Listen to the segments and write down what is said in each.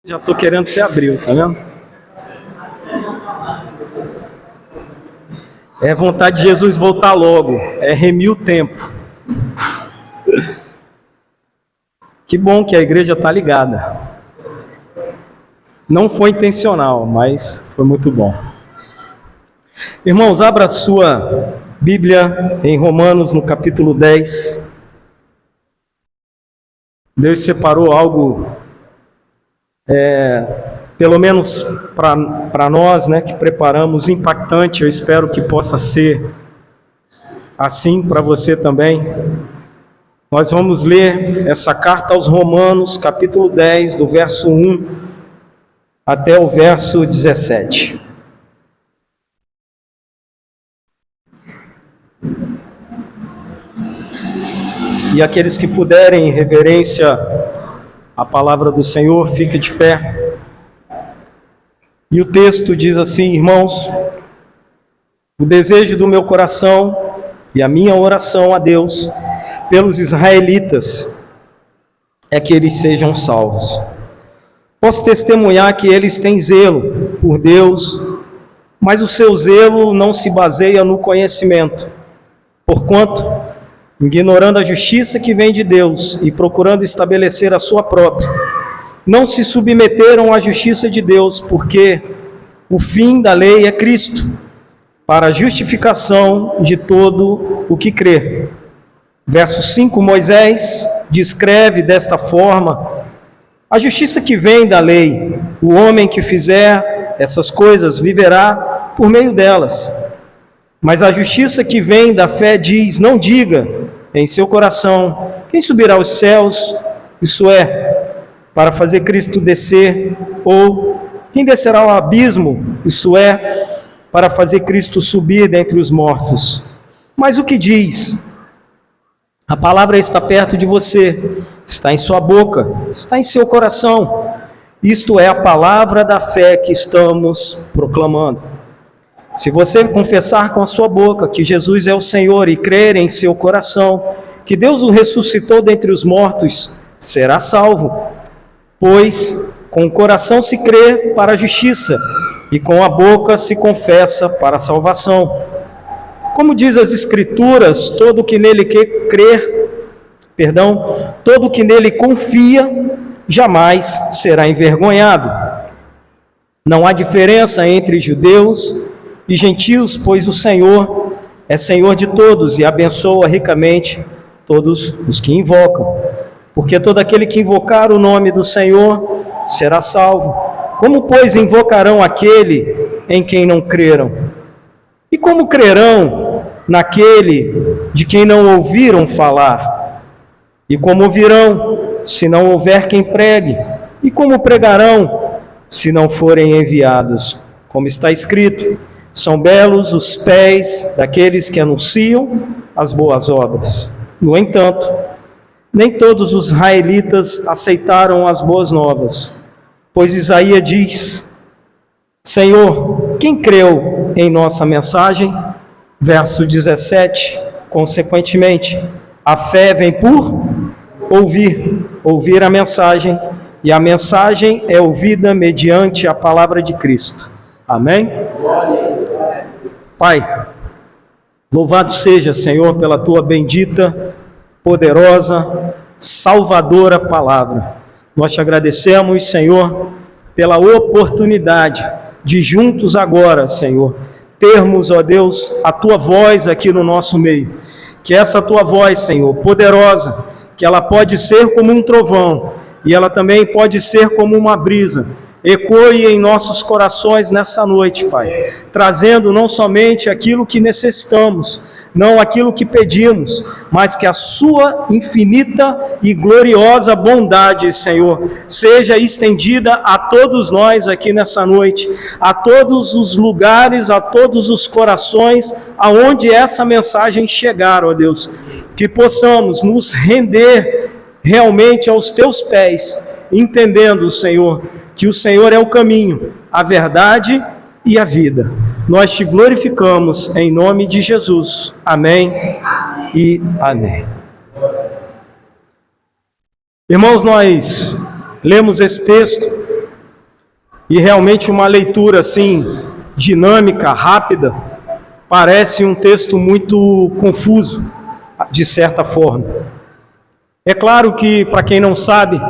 Já estou querendo ser abril, tá vendo? É vontade de Jesus voltar logo, é remir o tempo. Que bom que a igreja está ligada. Não foi intencional, mas foi muito bom. Irmãos, abra a sua Bíblia em Romanos, no capítulo 10. Deus separou algo, pelo menos para nós, né, que preparamos, impactante. Eu espero que possa ser assim para você também. Nós vamos ler essa carta aos Romanos, capítulo 10, do verso 1 até o verso 17. E aqueles que puderem, em reverência à palavra do Senhor, fique de pé. E o texto diz assim: irmãos, o desejo do meu coração e a minha oração a Deus pelos israelitas é que eles sejam salvos. Posso testemunhar que eles têm zelo por Deus, mas o seu zelo não se baseia no conhecimento, porquanto, ignorando a justiça que vem de Deus e procurando estabelecer a sua própria, não se submeteram à justiça de Deus, porque o fim da lei é Cristo, para a justificação de todo o que crê. Verso 5, Moisés descreve desta forma a justiça que vem da lei: o homem que fizer essas coisas viverá por meio delas. Mas a justiça que vem da fé diz: não diga em seu coração, quem subirá aos céus, isso é, para fazer Cristo descer, ou quem descerá ao abismo, isso é, para fazer Cristo subir dentre os mortos. Mas o que diz? A palavra está perto de você, está em sua boca, está em seu coração. Isto é a palavra da fé que estamos proclamando. Se você confessar com a sua boca que Jesus é o Senhor e crer em seu coração que Deus o ressuscitou dentre os mortos, será salvo. Pois com o coração se crê para a justiça e com a boca se confessa para a salvação. Como diz as Escrituras, todo que nele todo que nele confia, jamais será envergonhado. Não há diferença entre judeus e gentios, pois o Senhor é Senhor de todos e abençoa ricamente todos os que invocam. Porque todo aquele que invocar o nome do Senhor será salvo. Como, pois, invocarão aquele em quem não creram? E como crerão naquele de quem não ouviram falar? E como ouvirão, se não houver quem pregue? E como pregarão, se não forem enviados? Como está escrito: são belos os pés daqueles que anunciam as boas obras. No entanto, nem todos os israelitas aceitaram as boas novas, pois Isaías diz: Senhor, quem creu em nossa mensagem? Verso 17, consequentemente, a fé vem por ouvir a mensagem, e a mensagem é ouvida mediante a palavra de Cristo. Amém? Pai, louvado seja, Senhor, pela tua bendita, poderosa, salvadora palavra. Nós te agradecemos, Senhor, pela oportunidade de juntos agora, Senhor, termos, ó Deus, a tua voz aqui no nosso meio. Que essa tua voz, Senhor, poderosa, que ela pode ser como um trovão e ela também pode ser como uma brisa, ecoe em nossos corações nessa noite, Pai, trazendo não somente aquilo que necessitamos, não aquilo que pedimos, mas que a sua infinita e gloriosa bondade, Senhor, seja estendida a todos nós aqui nessa noite, a todos os lugares, a todos os corações, aonde essa mensagem chegar, ó Deus, que possamos nos render realmente aos teus pés, entendendo, Senhor, que o Senhor é o caminho, a verdade e a vida. Nós te glorificamos em nome de Jesus. Amém e amém. Irmãos, nós lemos esse texto E realmente uma leitura assim, dinâmica, rápida, parece um texto muito confuso, de certa forma. É claro que, para quem não sabe,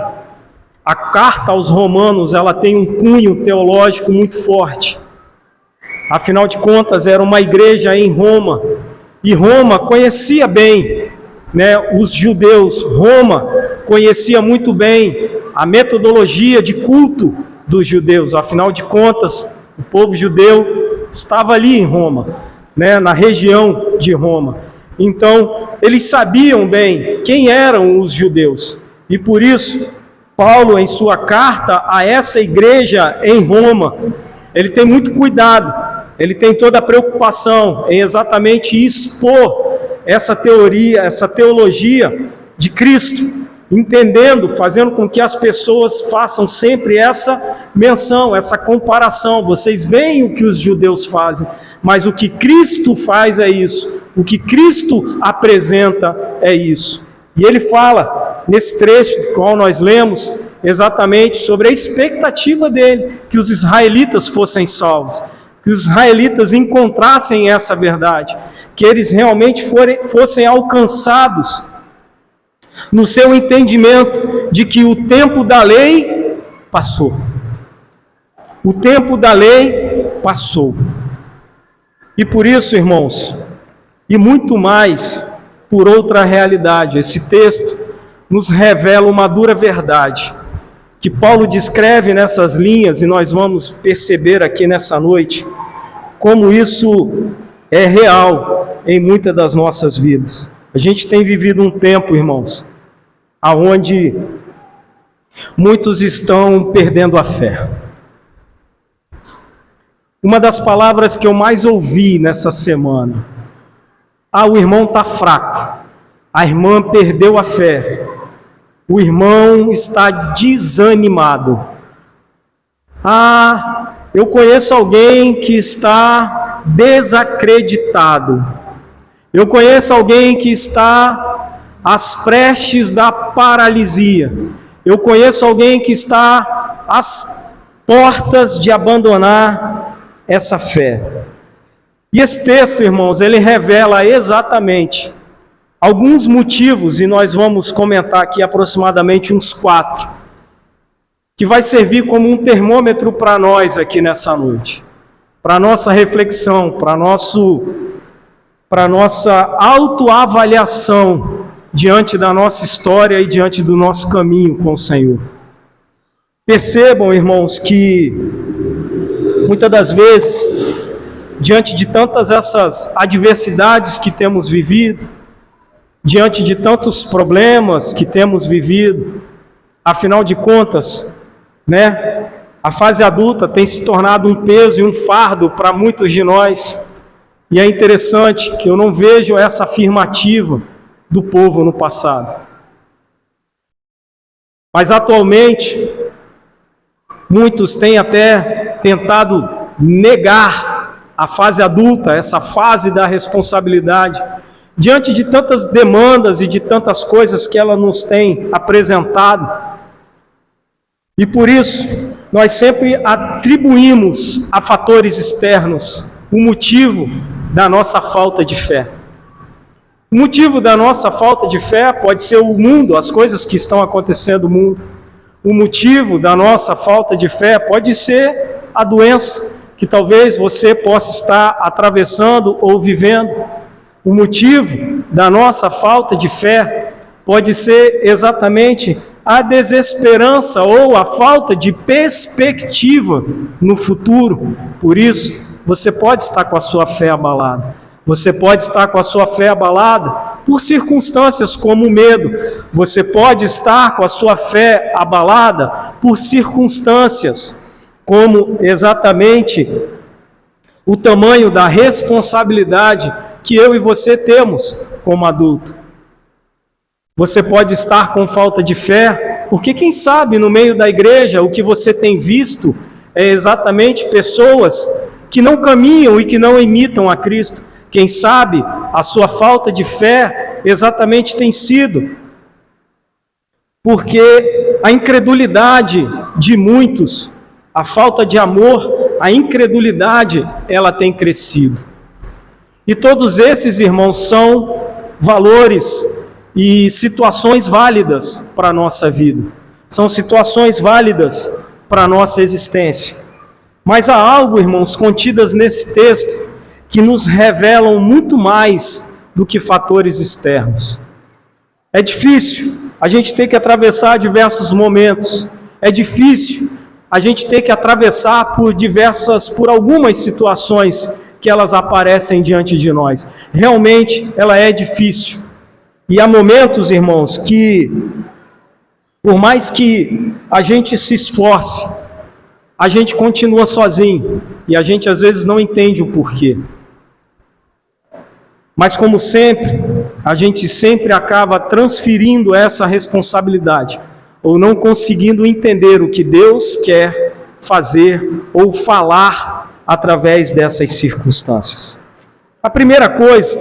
a carta aos Romanos, ela tem um cunho teológico muito forte. Afinal de contas, era uma igreja em Roma, e Roma conhecia bem, os judeus. Roma conhecia muito bem a metodologia de culto dos judeus. Afinal de contas, o povo judeu estava ali em Roma, na região de Roma. Então, eles sabiam bem quem eram os judeus. E por isso, Paulo, em sua carta a essa igreja em Roma, ele tem muito cuidado, ele tem toda a preocupação em exatamente expor essa teoria, essa teologia de Cristo, entendendo, fazendo com que as pessoas façam sempre essa menção, essa comparação. Vocês veem o que os judeus fazem, mas o que Cristo faz é isso, o que Cristo apresenta é isso. E ele fala, nesse trecho do qual nós lemos, exatamente sobre a expectativa dele, que os israelitas fossem salvos, que os israelitas encontrassem essa verdade, que eles realmente fossem alcançados no seu entendimento de que o tempo da lei passou. O tempo da lei passou. E por isso, irmãos, e muito mais por outra realidade, esse texto nos revela uma dura verdade, que Paulo descreve nessas linhas, e nós vamos perceber aqui nessa noite, como isso é real em muitas das nossas vidas. A gente tem vivido um tempo, irmãos, aonde muitos estão perdendo a fé. Uma das palavras que eu mais ouvi nessa semana: o irmão está fraco, a irmã perdeu a fé, o irmão está desanimado. Eu conheço alguém que está desacreditado. Eu conheço alguém que está às prestes da paralisia. Eu conheço alguém que está às portas de abandonar essa fé. E esse texto, irmãos, ele revela exatamente alguns motivos, e nós vamos comentar aqui aproximadamente uns 4, que vai servir como um termômetro para nós aqui nessa noite, para nossa reflexão, para nossa autoavaliação diante da nossa história e diante do nosso caminho com o Senhor. Percebam, irmãos, que muitas das vezes, diante de tantas essas adversidades que temos vivido, diante de tantos problemas que temos vivido, afinal de contas, a fase adulta tem se tornado um peso e um fardo para muitos de nós. E é interessante que eu não vejo essa afirmativa do povo no passado. Mas atualmente, muitos têm até tentado negar a fase adulta, essa fase da responsabilidade, diante de tantas demandas e de tantas coisas que ela nos tem apresentado. E por isso, nós sempre atribuímos a fatores externos o motivo da nossa falta de fé. O motivo da nossa falta de fé pode ser o mundo, as coisas que estão acontecendo no mundo. O motivo da nossa falta de fé pode ser a doença que talvez você possa estar atravessando ou vivendo. O motivo da nossa falta de fé pode ser exatamente a desesperança ou a falta de perspectiva no futuro. Por isso, você pode estar com a sua fé abalada. Você pode estar com a sua fé abalada por circunstâncias como o medo. Você pode estar com a sua fé abalada por circunstâncias como exatamente o tamanho da responsabilidade que eu e você temos como adulto. Você pode estar com falta de fé, porque quem sabe no meio da igreja o que você tem visto é exatamente pessoas que não caminham e que não imitam a Cristo. Quem sabe a sua falta de fé exatamente tem sido porque a incredulidade de muitos a falta de amor, a incredulidade, ela tem crescido. E todos esses, irmãos, são valores e situações válidas para a nossa vida. São situações válidas para a nossa existência. Mas há algo, irmãos, contidas nesse texto que nos revelam muito mais do que fatores externos. É difícil a gente ter que atravessar diversos momentos. É difícil a gente ter que atravessar por algumas situações que elas aparecem diante de nós. Realmente, ela é difícil. E há momentos, irmãos, que por mais que a gente se esforce, a gente continua sozinho. E a gente às vezes não entende o porquê. Mas como sempre, a gente sempre acaba transferindo essa responsabilidade, ou não conseguindo entender o que Deus quer fazer ou falar através dessas circunstâncias. A primeira coisa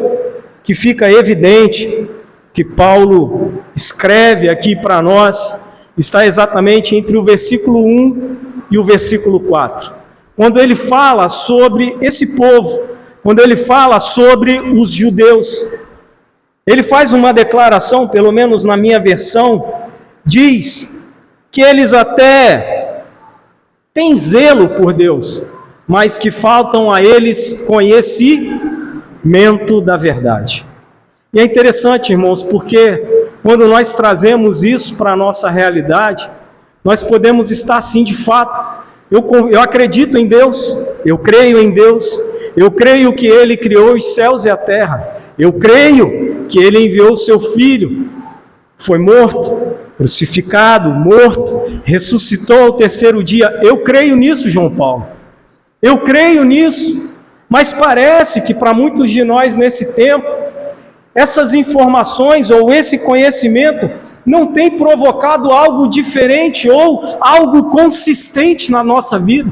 que fica evidente, que Paulo escreve aqui para nós, está exatamente entre o versículo 1 e o versículo 4. Quando ele fala sobre esse povo, quando ele fala sobre os judeus, ele faz uma declaração, pelo menos na minha versão, diz que eles até têm zelo por Deus, mas que faltam a eles conhecimento da verdade. E é interessante, irmãos, porque quando nós trazemos isso para a nossa realidade, nós podemos estar sim, de fato, eu acredito em Deus, eu creio em Deus, eu creio que Ele criou os céus e a terra, eu creio que Ele enviou o seu Filho, foi morto, crucificado, morto, ressuscitou ao terceiro dia. Eu creio nisso, João Paulo, eu creio nisso, mas parece que para muitos de nós nesse tempo, essas informações ou esse conhecimento não tem provocado algo diferente ou algo consistente na nossa vida.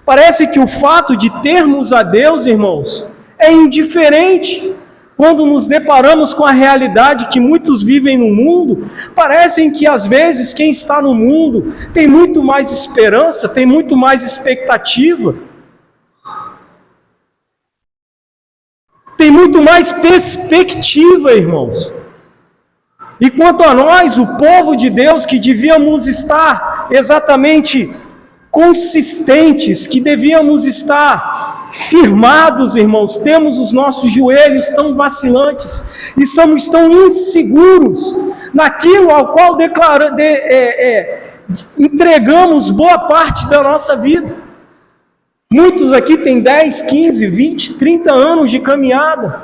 Parece que o fato de termos a Deus, irmãos, é indiferente. Quando nos deparamos com a realidade que muitos vivem no mundo, parecem que às vezes quem está no mundo tem muito mais esperança, tem muito mais expectativa, tem muito mais perspectiva, irmãos. E quanto a nós, o povo de Deus, que devíamos estar exatamente consistentes, que devíamos estar firmados, irmãos, temos os nossos joelhos tão vacilantes, estamos tão inseguros naquilo ao qual entregamos boa parte da nossa vida. Muitos aqui têm 10, 15, 20, 30 anos de caminhada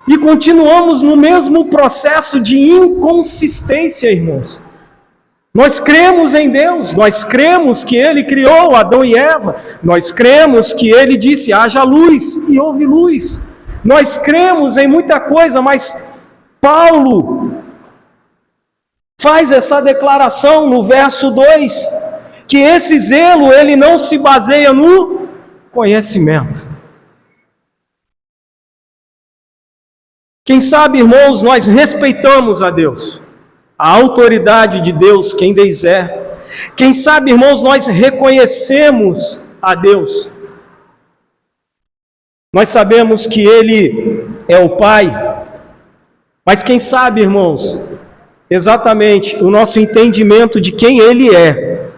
e continuamos no mesmo processo de inconsistência, irmãos. Nós cremos em Deus, nós cremos que Ele criou Adão e Eva, nós cremos que Ele disse, haja luz, e houve luz. Nós cremos em muita coisa, mas Paulo faz essa declaração no verso 2, que esse zelo, ele não se baseia no conhecimento. Quem sabe, irmãos, nós respeitamos a Deus, a autoridade de Deus, quem Deus é. Quem sabe, irmãos, nós reconhecemos a Deus. Nós sabemos que Ele é o Pai. Mas quem sabe, irmãos, exatamente o nosso entendimento de quem Ele é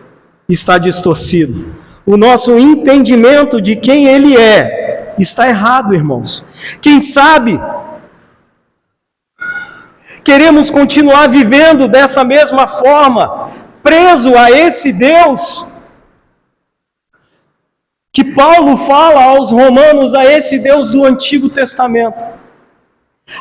está distorcido. O nosso entendimento de quem Ele é está errado, irmãos. Quem sabe queremos continuar vivendo dessa mesma forma, preso a esse Deus que Paulo fala aos romanos, a esse Deus do Antigo Testamento,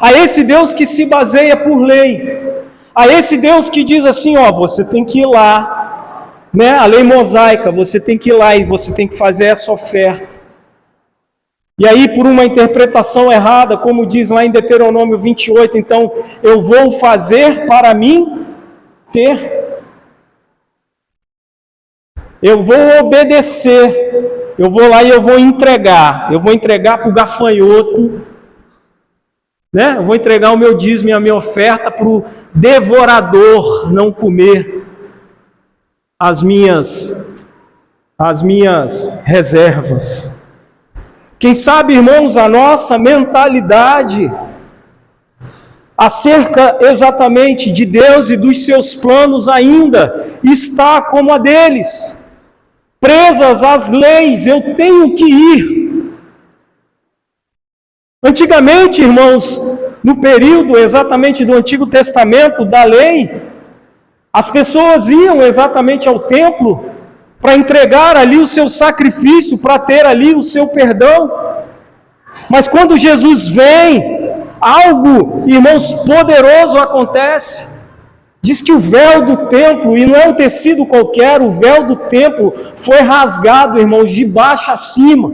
a esse Deus que se baseia por lei, a esse Deus que diz assim, você tem que ir lá, né? A lei mosaica, você tem que ir lá e você tem que fazer essa oferta. E aí, por uma interpretação errada, como diz lá em Deuteronômio 28, então, eu vou fazer para mim ter. Eu vou obedecer. Eu vou lá e eu vou entregar. Eu vou entregar para o gafanhoto, né? Eu vou entregar o meu dízimo e a minha oferta para o devorador não comer as minhas as minhas reservas. Quem sabe, irmãos, a nossa mentalidade acerca exatamente de Deus e dos seus planos ainda está como a deles, presas às leis, eu tenho que ir. Antigamente, irmãos, no período exatamente do Antigo Testamento, da lei, as pessoas iam exatamente ao templo para entregar ali o seu sacrifício, para ter ali o seu perdão. Mas quando Jesus vem, algo, irmãos, poderoso acontece. Diz que o véu do templo, e não é um tecido qualquer, o véu do templo foi rasgado, irmãos, de baixo a cima,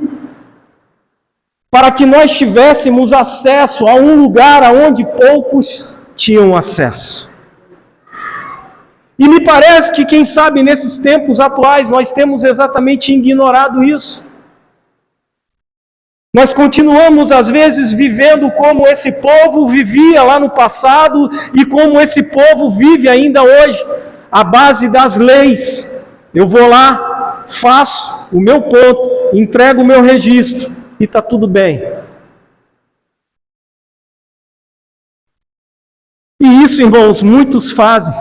para que nós tivéssemos acesso a um lugar aonde poucos tinham acesso. E me parece que, quem sabe, nesses tempos atuais, nós temos exatamente ignorado isso. Nós continuamos, às vezes, vivendo como esse povo vivia lá no passado e como esse povo vive ainda hoje, à base das leis. Eu vou lá, faço o meu ponto, entrego o meu registro e está tudo bem. E isso, irmãos, muitos fazem.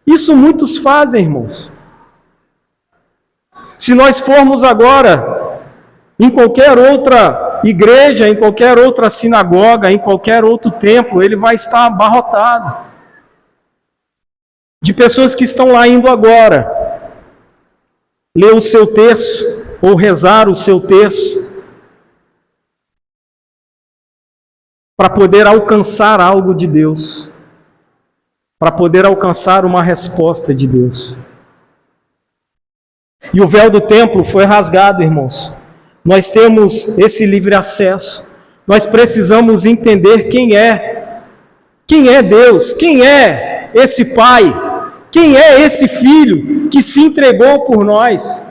Isso muitos fazem, irmãos. Se nós formos agora em qualquer outra igreja, em qualquer outra sinagoga, em qualquer outro templo, ele vai estar abarrotado de pessoas que estão lá indo agora ler o seu terço ou rezar o seu terço para poder alcançar algo de Deus, para poder alcançar uma resposta de Deus. E o véu do templo foi rasgado, irmãos. Nós temos esse livre acesso. Nós precisamos entender quem é Deus, quem é esse Pai, quem é esse Filho que se entregou por nós.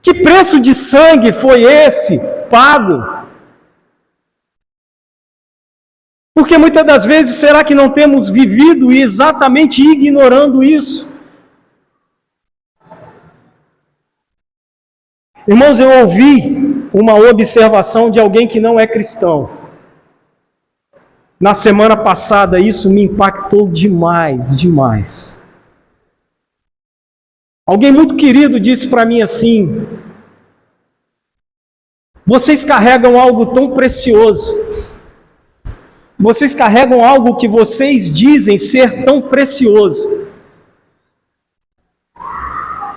Que preço de sangue foi esse pago? Porque muitas das vezes, será que não temos vivido exatamente ignorando isso? Irmãos, eu ouvi uma observação de alguém que não é cristão. Na semana passada, isso me impactou demais, demais. Alguém muito querido disse para mim assim: vocês carregam algo tão precioso. Vocês carregam algo que vocês dizem ser tão precioso.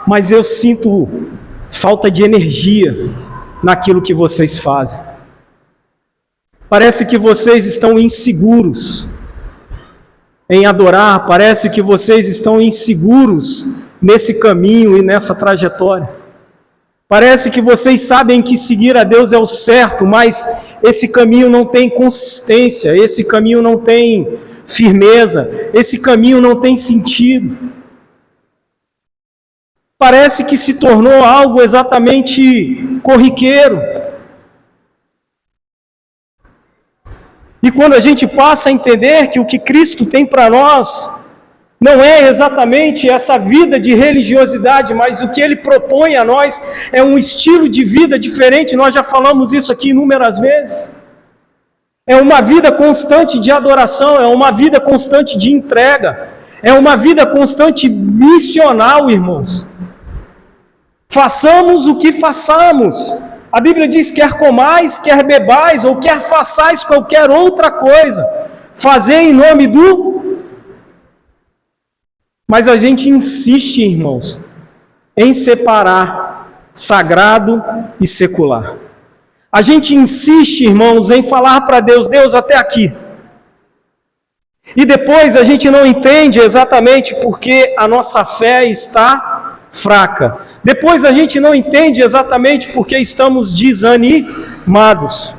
Mas eu sinto falta de energia naquilo que vocês fazem. Parece que vocês estão inseguros em adorar, parece que vocês estão inseguros nesse caminho e nessa trajetória. Parece que vocês sabem que seguir a Deus é o certo, mas esse caminho não tem consistência, esse caminho não tem firmeza, esse caminho não tem sentido. Parece que se tornou algo exatamente corriqueiro. E quando a gente passa a entender que o que Cristo tem para nós não é exatamente essa vida de religiosidade, mas o que Ele propõe a nós é um estilo de vida diferente. Nós já falamos isso aqui inúmeras vezes. É uma vida constante de adoração, é uma vida constante de entrega, é uma vida constante missional, irmãos. Façamos o que façamos. A Bíblia diz: quer comais, quer bebais, ou quer façais qualquer outra coisa, fazei em nome do... Mas a gente insiste, irmãos, em separar sagrado e secular. A gente insiste, irmãos, em falar para Deus: Deus, até aqui. E depois a gente não entende exatamente porque a nossa fé está fraca. Depois a gente não entende exatamente porque estamos desanimados.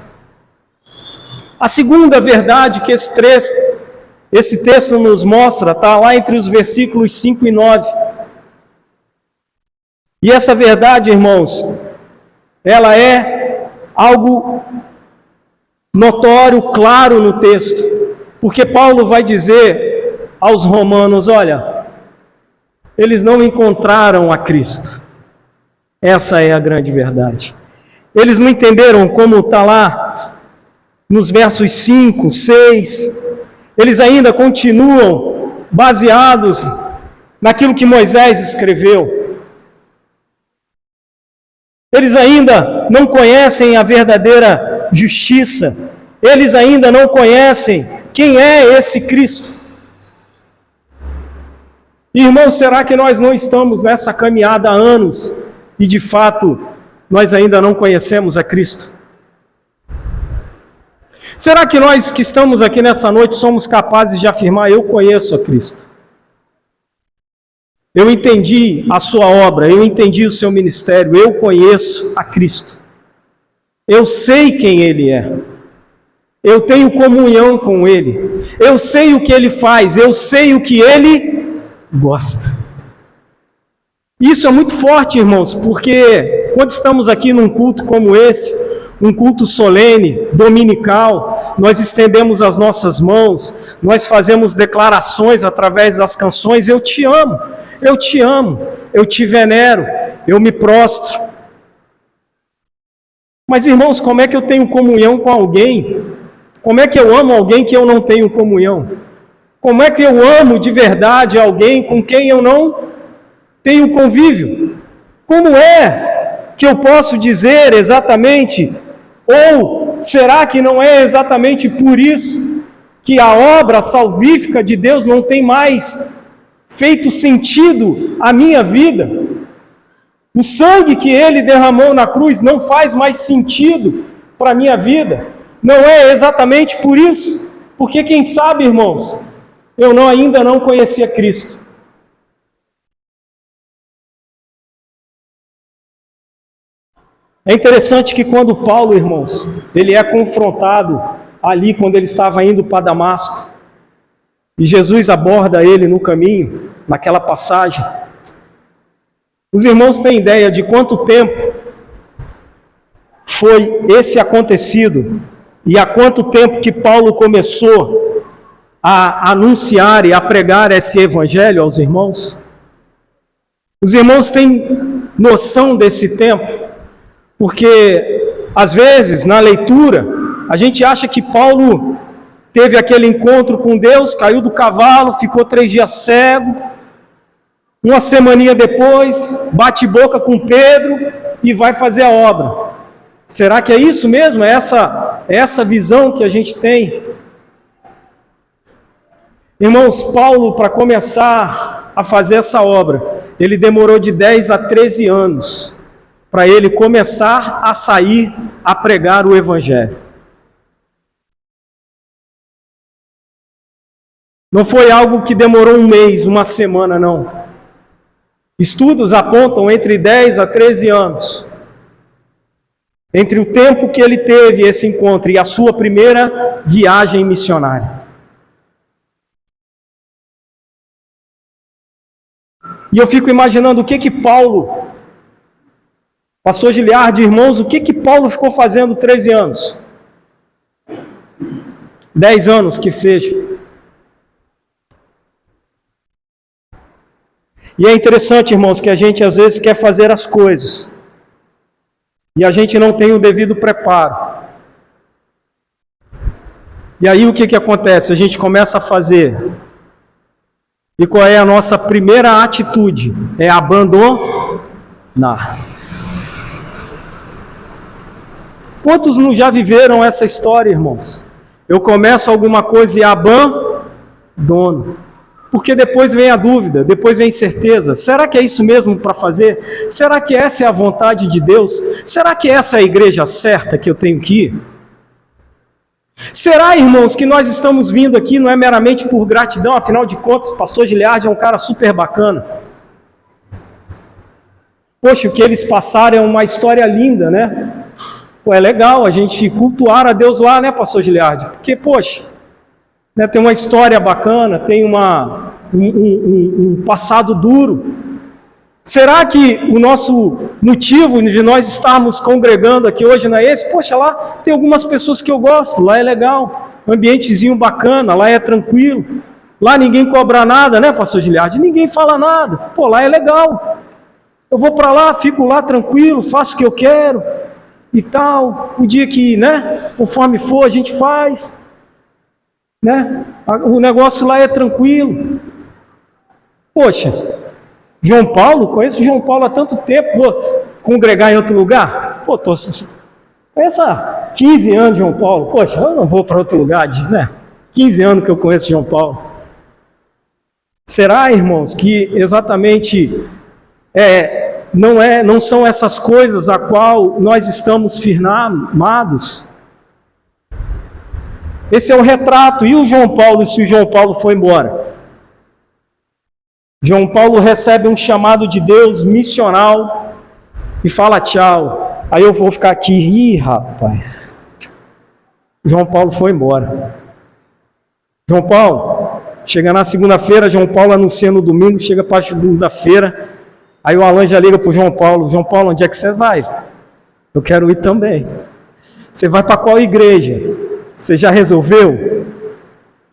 A segunda verdade que esse texto nos mostra, está lá entre os versículos 5 e 9. E essa verdade, irmãos, ela é algo notório, claro no texto. Porque Paulo vai dizer aos romanos: olha, eles não encontraram a Cristo. Essa é a grande verdade. Eles não entenderam como está lá nos versos 5, 6. Eles ainda continuam baseados naquilo que Moisés escreveu. Eles ainda não conhecem a verdadeira justiça. Eles ainda não conhecem quem é esse Cristo. Irmãos, será que nós não estamos nessa caminhada há anos e de fato nós ainda não conhecemos a Cristo? Será que nós que estamos aqui nessa noite somos capazes de afirmar: eu conheço a Cristo? Eu entendi a sua obra, eu entendi o seu ministério, eu conheço a Cristo. Eu sei quem Ele é. Eu tenho comunhão com Ele. Eu sei o que Ele faz, eu sei o que Ele gosta. Isso é muito forte, irmãos, porque quando estamos aqui num culto como esse, um culto solene, dominical, nós estendemos as nossas mãos, nós fazemos declarações através das canções: eu te amo, eu te amo, eu te venero, eu me prostro. Mas, irmãos, como é que eu tenho comunhão com alguém? Como é que eu amo alguém que eu não tenho comunhão? Como é que eu amo de verdade alguém com quem eu não tenho convívio? Como é que eu posso dizer exatamente, ou será que não é exatamente por isso que a obra salvífica de Deus não tem mais feito sentido à minha vida? O sangue que Ele derramou na cruz não faz mais sentido para a minha vida? Não é exatamente por isso? Porque quem sabe, irmãos, eu ainda não conhecia Cristo. É interessante que quando Paulo, irmãos, ele é confrontado ali quando ele estava indo para Damasco, e Jesus aborda ele no caminho, naquela passagem, os irmãos têm ideia de quanto tempo foi esse acontecido e há quanto tempo que Paulo começou a anunciar e a pregar esse evangelho aos irmãos? Os irmãos têm noção desse tempo? Porque, às vezes, na leitura, a gente acha que Paulo teve aquele encontro com Deus, caiu do cavalo, ficou 3 dias cego, uma semaninha depois, bate boca com Pedro e vai fazer a obra. Será que é isso mesmo? É essa visão que a gente tem? Irmãos, Paulo, para começar a fazer essa obra, ele demorou de 10 a 13 anos para ele começar a sair a pregar o Evangelho. Não foi algo que demorou um mês, uma semana, não. Estudos apontam entre 10 a 13 anos. Entre o tempo que ele teve esse encontro e a sua primeira viagem missionária. E eu fico imaginando o que Paulo, pastor Giliardi, irmãos, o que Paulo ficou fazendo 13 anos? 10 anos que seja. E é interessante, irmãos, que a gente às vezes quer fazer as coisas e a gente não tem o devido preparo. E aí o que acontece? A gente começa a fazer. E qual é a nossa primeira atitude? É abandonar. Quantos não já viveram essa história, irmãos? Eu começo alguma coisa e abandono. Porque depois vem a dúvida, depois vem a incerteza. Será que é isso mesmo para fazer? Será que essa é a vontade de Deus? Será que essa é a igreja certa que eu tenho que ir? Será, irmãos, que nós estamos vindo aqui não é meramente por gratidão? Afinal de contas, o pastor Giliardi é um cara super bacana. Poxa, o que eles passaram é uma história linda, né? Pô, é legal a gente cultuar a Deus lá, né, pastor Giliardi? Porque, poxa, né, tem uma história bacana, tem um passado duro. Será que o nosso motivo de nós estarmos congregando aqui hoje não é esse? Poxa, lá tem algumas pessoas que eu gosto, lá é legal, ambientezinho bacana, lá é tranquilo, lá ninguém cobra nada, né, pastor Giliardi? Ninguém fala nada, pô, lá é legal. Eu vou para lá, fico lá tranquilo, faço o que eu quero e tal. O dia que, né, conforme for, a gente faz, né? O negócio lá é tranquilo. Poxa, João Paulo, conheço João Paulo há tanto tempo, vou congregar em outro lugar? Pô, conheço há 15 anos João Paulo. Poxa, eu não vou para outro lugar, né? 15 anos que eu conheço João Paulo. Será, irmãos, que exatamente não são essas coisas a qual nós estamos firmados? Esse é o retrato. E o João Paulo, se o João Paulo foi embora? João Paulo recebe um chamado de Deus missional e fala tchau. Aí eu vou ficar aqui, ih, rapaz. João Paulo foi embora. João Paulo, chega na segunda-feira, João Paulo anuncia no domingo, chega para a segunda-feira, aí o Alan já liga para o João Paulo, onde é que você vai? Eu quero ir também. Você vai para qual igreja? Você já resolveu?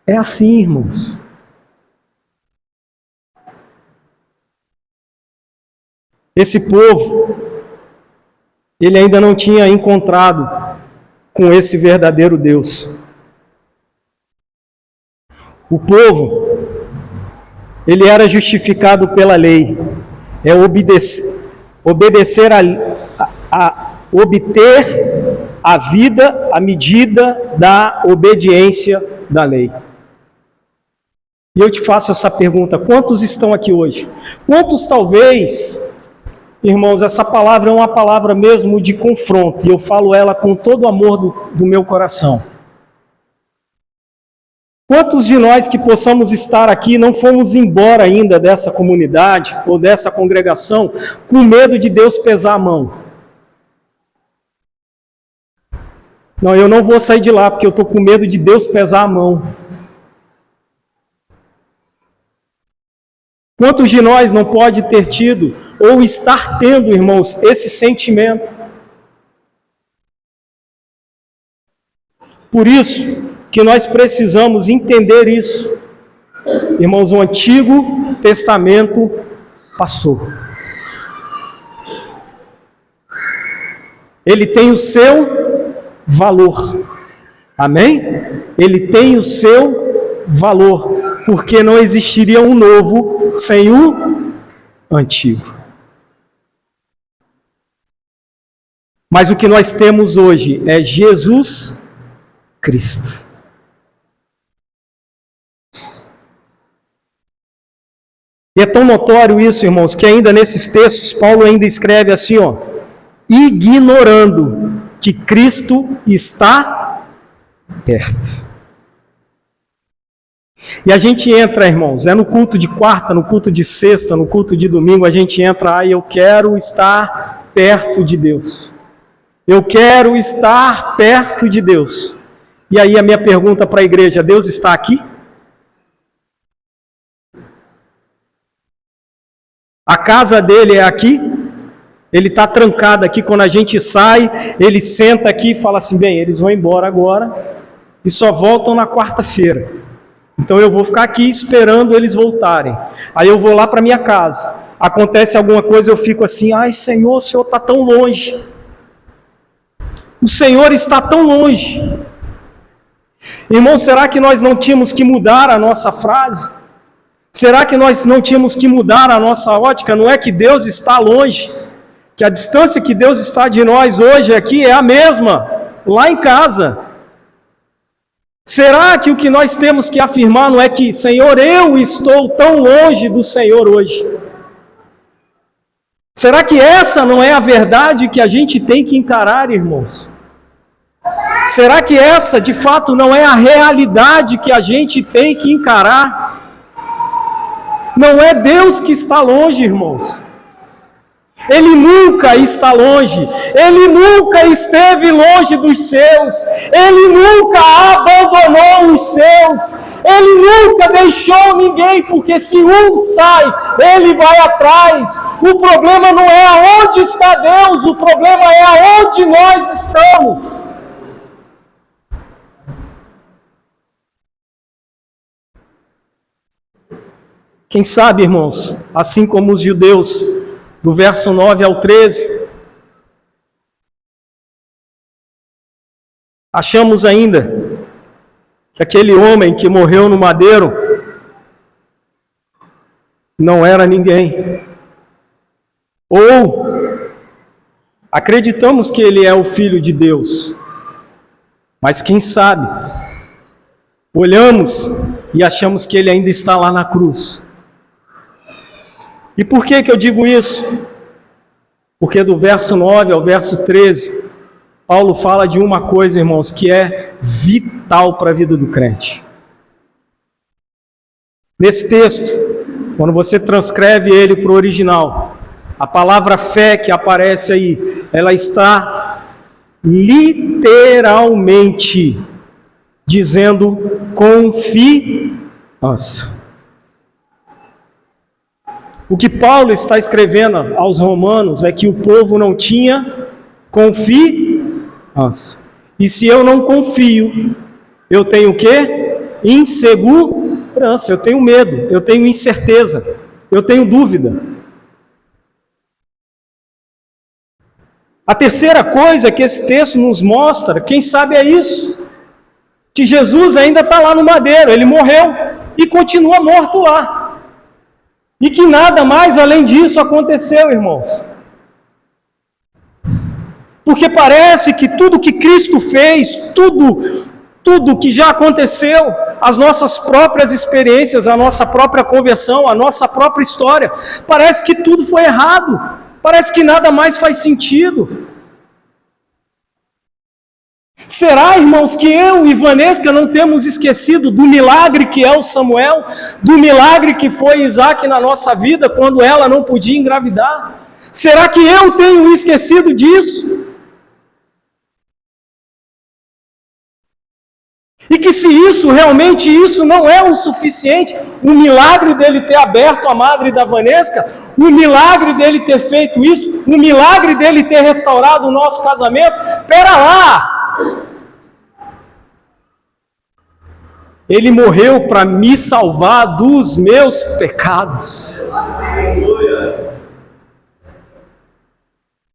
É assim, irmãos. Esse povo, ele ainda não tinha encontrado com esse verdadeiro Deus. O povo, ele era justificado pela lei, obedecer obter a vida à medida da obediência da lei. E eu te faço essa pergunta: quantos estão aqui hoje? Quantos talvez, irmãos, essa palavra é uma palavra mesmo de confronto, e eu falo ela com todo o amor do meu coração. Quantos de nós que possamos estar aqui não fomos embora ainda dessa comunidade ou dessa congregação com medo de Deus pesar a mão? Não, eu não vou sair de lá porque eu estou com medo de Deus pesar a mão. Quantos de nós não pode ter tido ou estar tendo, irmãos, esse sentimento? Por isso que nós precisamos entender isso. Irmãos, o Antigo Testamento passou. Ele tem o seu valor. Amém? Ele tem o seu valor, porque não existiria um novo sem o antigo. Mas o que nós temos hoje é Jesus Cristo. E é tão notório isso, irmãos, que ainda nesses textos, Paulo ainda escreve assim, ó, ignorando que Cristo está perto. E a gente entra, irmãos, no culto de quarta, no culto de sexta, no culto de domingo, a gente entra, eu quero estar perto de Deus. Eu quero estar perto de Deus. E aí a minha pergunta para a igreja: Deus está aqui? A casa dele é aqui? Ele está trancado aqui. Quando a gente sai, ele senta aqui e fala assim: bem, eles vão embora agora e só voltam na quarta-feira. Então eu vou ficar aqui esperando eles voltarem. Aí eu vou lá para minha casa. Acontece alguma coisa, eu fico assim: ai Senhor, o Senhor está tão longe. O Senhor está tão longe. Irmão, será que nós não tínhamos que mudar a nossa frase? Será que nós não tínhamos que mudar a nossa ótica? Não é que Deus está longe, que a distância que Deus está de nós hoje aqui é a mesma, lá em casa. Será que o que nós temos que afirmar não é que, Senhor, eu estou tão longe do Senhor hoje? Será que essa não é a verdade que a gente tem que encarar, irmãos? Será que essa, de fato, não é a realidade que a gente tem que encarar? Não é Deus que está longe, irmãos. Ele nunca está longe. Ele nunca esteve longe dos seus. Ele nunca abandonou os seus. Ele nunca deixou ninguém, porque se um sai, ele vai atrás. O problema não é aonde está Deus, o problema é aonde nós estamos. Quem sabe, irmãos, assim como os judeus do verso 9 ao 13, achamos ainda que aquele homem que morreu no madeiro não era ninguém. Ou acreditamos que ele é o Filho de Deus, mas quem sabe, olhamos e achamos que ele ainda está lá na cruz. E por que eu digo isso? Porque do verso 9 ao verso 13, Paulo fala de uma coisa, irmãos, que é vital para a vida do crente. Nesse texto, quando você transcreve ele para o original, a palavra fé que aparece aí, ela está literalmente dizendo confiança. O que Paulo está escrevendo aos romanos é que o povo não tinha confiança. E se eu não confio, eu tenho o quê? Insegurança, eu tenho medo, eu tenho incerteza, eu tenho dúvida. A terceira coisa que esse texto nos mostra, quem sabe é isso, que Jesus ainda está lá no madeiro, ele morreu e continua morto lá. E que nada mais além disso aconteceu, irmãos. Porque parece que tudo que Cristo fez, tudo que já aconteceu, as nossas próprias experiências, a nossa própria conversão, a nossa própria história, parece que tudo foi errado. Parece que nada mais faz sentido. Será, irmãos, que eu e Vanesca não temos esquecido do milagre que é o Samuel, do milagre que foi Isaac na nossa vida quando ela não podia engravidar? Será que eu tenho esquecido disso? E que se isso, realmente isso não é o suficiente, o milagre dele ter aberto a madre da Vanesca, o milagre dele ter feito isso, o milagre dele ter restaurado o nosso casamento, pera lá! Ele morreu para me salvar dos meus pecados.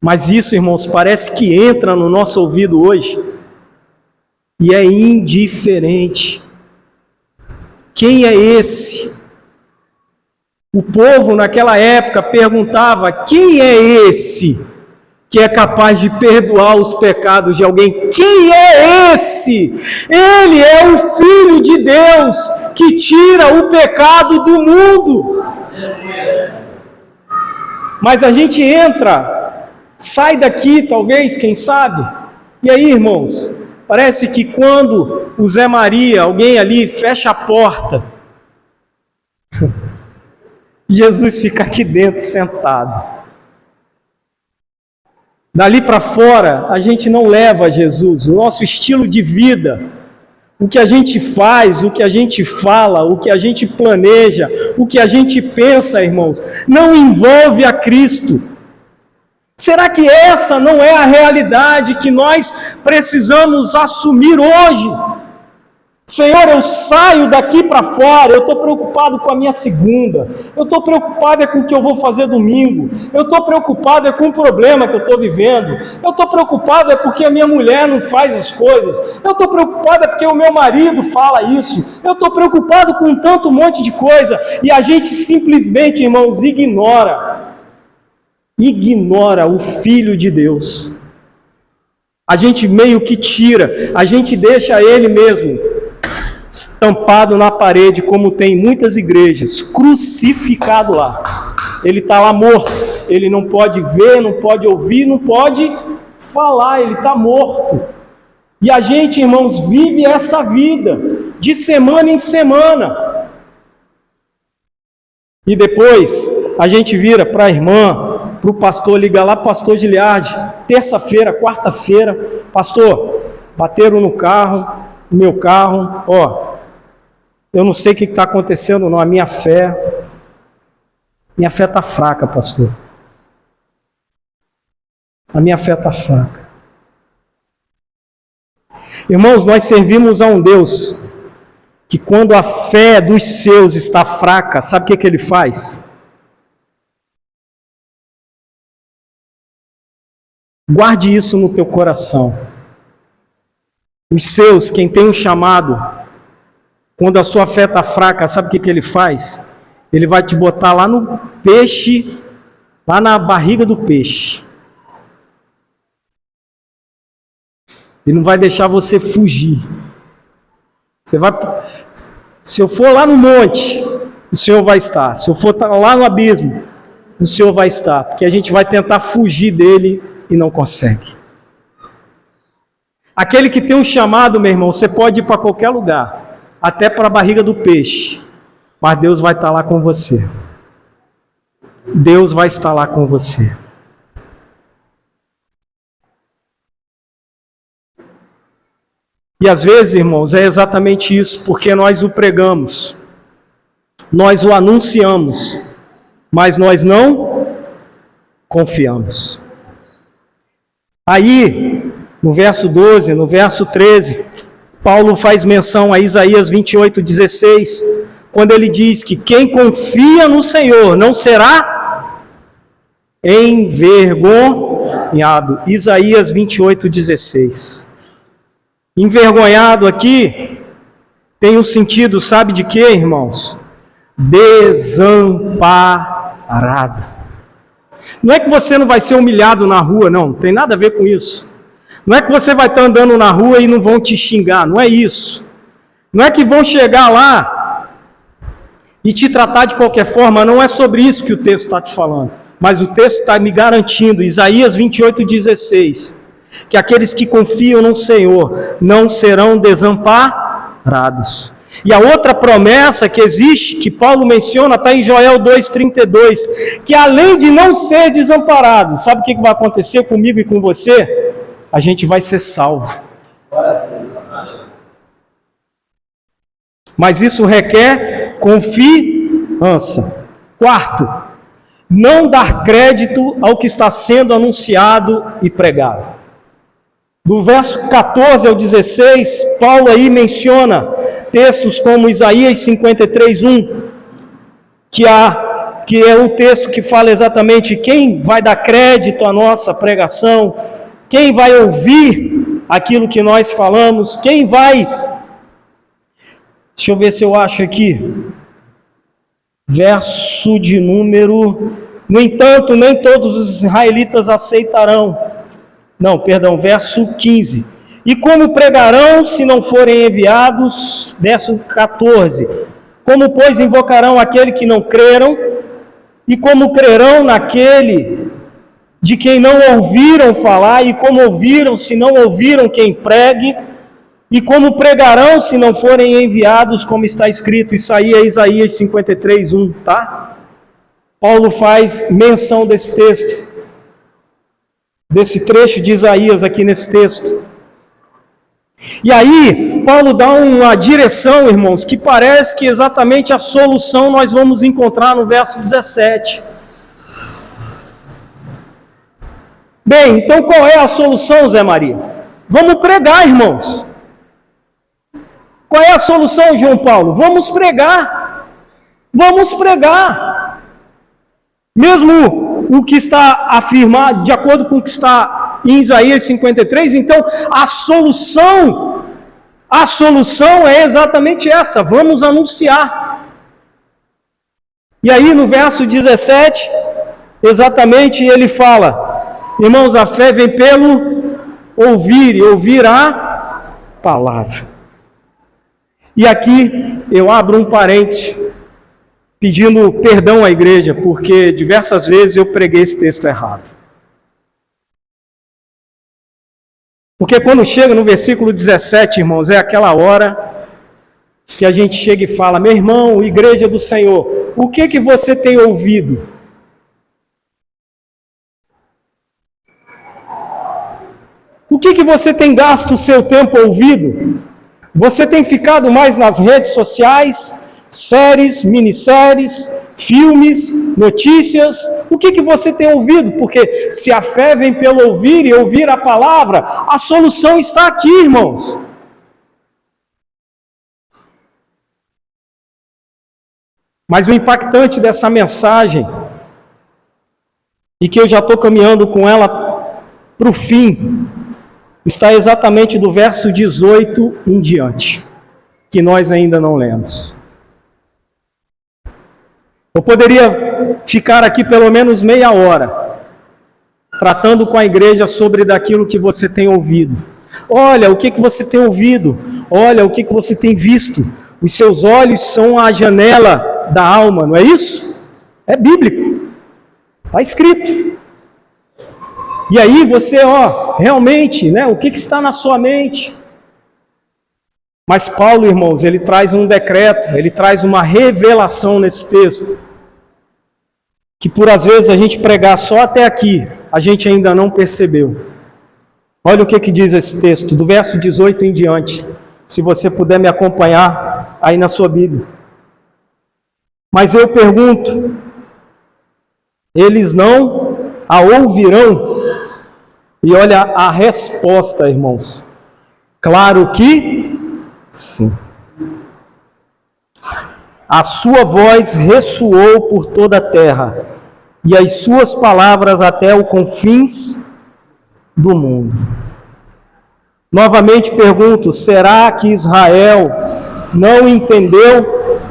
Mas isso, irmãos, parece que entra no nosso ouvido hoje e é indiferente. Quem é esse? O povo naquela época perguntava: quem é esse que é capaz de perdoar os pecados de alguém? Quem é esse? Ele é o Filho de Deus que tira o pecado do mundo. Mas a gente entra, sai daqui talvez, quem sabe, e aí, irmãos, parece que quando o Zé Maria, alguém ali, fecha a porta, Jesus fica aqui dentro sentado. Dali para fora, a gente não leva Jesus. O nosso estilo de vida, o que a gente faz, o que a gente fala, o que a gente planeja, o que a gente pensa, irmãos, não envolve a Cristo. Será que essa não é a realidade que nós precisamos assumir hoje? Senhor, eu saio daqui para fora, eu estou preocupado com a minha segunda, eu estou preocupado com o que eu vou fazer domingo, eu estou preocupado com o problema que eu estou vivendo, eu estou preocupado porque a minha mulher não faz as coisas, eu estou preocupado porque o meu marido fala isso, eu estou preocupado com tanto monte de coisa, e a gente simplesmente, irmãos, ignora o Filho de Deus. A gente meio que tira, a gente deixa ele mesmo estampado na parede, como tem muitas igrejas, crucificado lá. Ele está lá morto, ele não pode ver, não pode ouvir, não pode falar, ele está morto. E a gente, irmãos, vive essa vida, de semana em semana. E depois, a gente vira para a irmã, para o pastor, liga lá, pastor Giliardi, terça-feira, quarta-feira, pastor, bateram no meu carro, eu não sei o que está acontecendo não, a minha fé está fraca, pastor. A minha fé está fraca. Irmãos, nós servimos a um Deus que quando a fé dos seus está fraca, sabe o que ele faz? Guarde isso no teu coração. Os seus, quem tem um chamado, quando a sua fé está fraca, sabe o que ele faz? Ele vai te botar lá no peixe, lá na barriga do peixe. E não vai deixar você fugir. Se eu for lá no monte, o Senhor vai estar. Se eu for lá no abismo, o Senhor vai estar. Porque a gente vai tentar fugir dele e não consegue. Aquele que tem um chamado, meu irmão, você pode ir para qualquer lugar, até para a barriga do peixe, mas Deus vai estar lá com você. Deus vai estar lá com você. E às vezes, irmãos, é exatamente isso, porque nós o pregamos, nós o anunciamos, mas nós não confiamos. Aí, no verso 12, no verso 13, Paulo faz menção a Isaías 28:16, quando ele diz que quem confia no Senhor não será envergonhado. Isaías 28:16. Envergonhado aqui tem um sentido, sabe de quê, irmãos? Desamparado. Não é que você não vai ser humilhado na rua, não tem nada a ver com isso. Não é que você vai estar andando na rua e não vão te xingar, não é isso. Não é que vão chegar lá e te tratar de qualquer forma, não é sobre isso que o texto está te falando. Mas o texto está me garantindo, Isaías 28:16, que aqueles que confiam no Senhor não serão desamparados. E a outra promessa que existe, que Paulo menciona, está em Joel 2:32, que além de não ser desamparado, sabe o que vai acontecer comigo e com você? A gente vai ser salvo. Mas isso requer confiança. Quarto, não dar crédito ao que está sendo anunciado e pregado. Do verso 14 ao 16, Paulo aí menciona textos como Isaías 53:1, que é um texto que fala exatamente quem vai dar crédito à nossa pregação, quem vai ouvir aquilo que nós falamos, quem vai... Deixa eu ver se eu acho aqui. Verso de número... No entanto, nem todos os israelitas aceitarão. Não, perdão, verso 15. E como pregarão se não forem enviados? Verso 14. Como, pois, invocarão aquele que não creram? E como crerão naquele de quem não ouviram falar? E como ouviram se não ouviram quem pregue? E como pregarão se não forem enviados, como está escrito? Isso aí é Isaías 53:1, tá? Paulo faz menção desse texto, desse trecho de Isaías aqui nesse texto. E aí, Paulo dá uma direção, irmãos, que parece que exatamente a solução nós vamos encontrar no verso 17. Bem, então qual é a solução, Zé Maria? Vamos pregar, irmãos. Qual é a solução, João Paulo? Vamos pregar. Vamos pregar. Mesmo o que está afirmado, de acordo com o que está em Isaías 53, então a solução é exatamente essa, vamos anunciar. E aí no verso 17, exatamente ele fala, irmãos, a fé vem pelo ouvir, e ouvir a palavra. E aqui eu abro um parênteses, pedindo perdão à igreja, porque diversas vezes eu preguei esse texto errado. Porque quando chega no versículo 17, irmãos, é aquela hora que a gente chega e fala, meu irmão, igreja do Senhor, o que você tem ouvido? O que você tem gasto o seu tempo ouvido? Você tem ficado mais nas redes sociais, séries, minisséries, filmes, notícias? O que você tem ouvido? Porque se a fé vem pelo ouvir e ouvir a palavra, a solução está aqui, irmãos. Mas o impactante dessa mensagem, e que eu já estou caminhando com ela para o fim, está exatamente do verso 18 em diante, que nós ainda não lemos. Eu poderia ficar aqui pelo menos meia hora, tratando com a igreja sobre daquilo que você tem ouvido. Olha, o que você tem ouvido? Olha, o que você tem visto? Os seus olhos são a janela da alma, não é isso? É bíblico. Está escrito. E aí você, realmente, né? O que está na sua mente? Mas Paulo, irmãos, ele traz um decreto, ele traz uma revelação nesse texto, que por às vezes a gente pregar só até aqui, a gente ainda não percebeu. Olha o que diz esse texto, do verso 18 em diante, se você puder me acompanhar aí na sua Bíblia. Mas eu pergunto, eles não a ouvirão? E olha a resposta, irmãos. Claro que sim. A sua voz ressoou por toda a terra, e as suas palavras até os confins do mundo. Novamente pergunto, será que Israel não entendeu?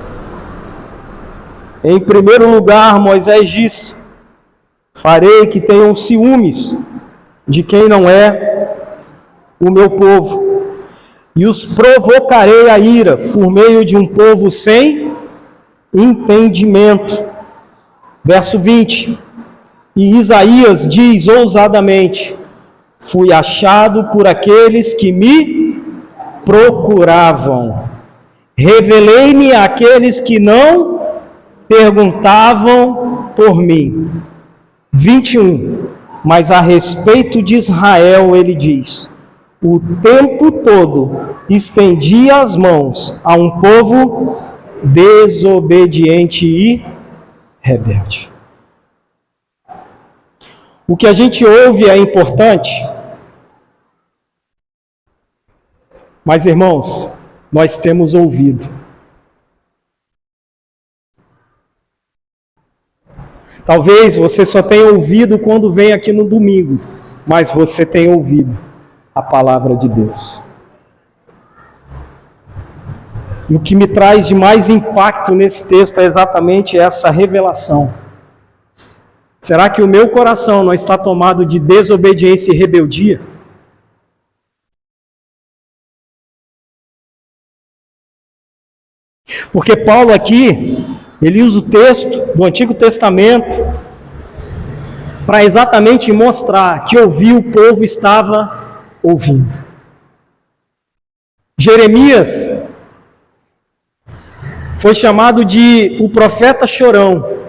Em primeiro lugar, Moisés disse: farei que tenham ciúmes de quem não é o meu povo, e os provocarei a ira por meio de um povo sem entendimento. Verso 20. E Isaías diz ousadamente: fui achado por aqueles que me procuravam. Revelei-me àqueles que não perguntavam por mim. 21. Mas a respeito de Israel ele diz: o tempo todo estendia as mãos a um povo desobediente e rebelde. O que a gente ouve é importante, mas, irmãos, nós temos ouvido. Talvez você só tenha ouvido quando vem aqui no domingo, mas você tem ouvido a palavra de Deus. E o que me traz de mais impacto nesse texto é exatamente essa revelação. Será que o meu coração não está tomado de desobediência e rebeldia? Porque Paulo aqui, ele usa o texto do Antigo Testamento para exatamente mostrar que ouvir o povo estava ouvindo. Jeremias foi chamado de o profeta chorão,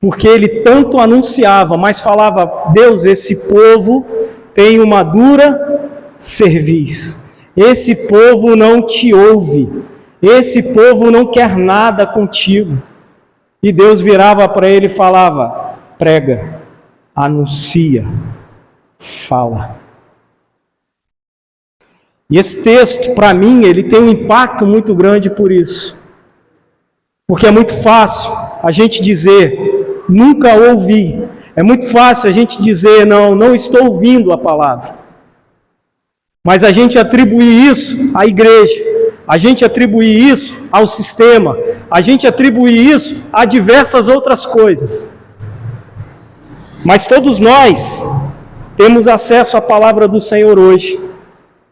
porque ele tanto anunciava, mas falava: Deus, esse povo tem uma dura cerviz, esse povo não te ouve, esse povo não quer nada contigo. E Deus virava para ele e falava: prega, anuncia, fala. E esse texto, para mim, ele tem um impacto muito grande por isso. Porque é muito fácil a gente dizer: nunca ouvi. É muito fácil a gente dizer: não estou ouvindo a palavra. Mas a gente atribuir isso à igreja, a gente atribuir isso ao sistema, a gente atribuir isso a diversas outras coisas. Mas todos nós temos acesso à palavra do Senhor hoje.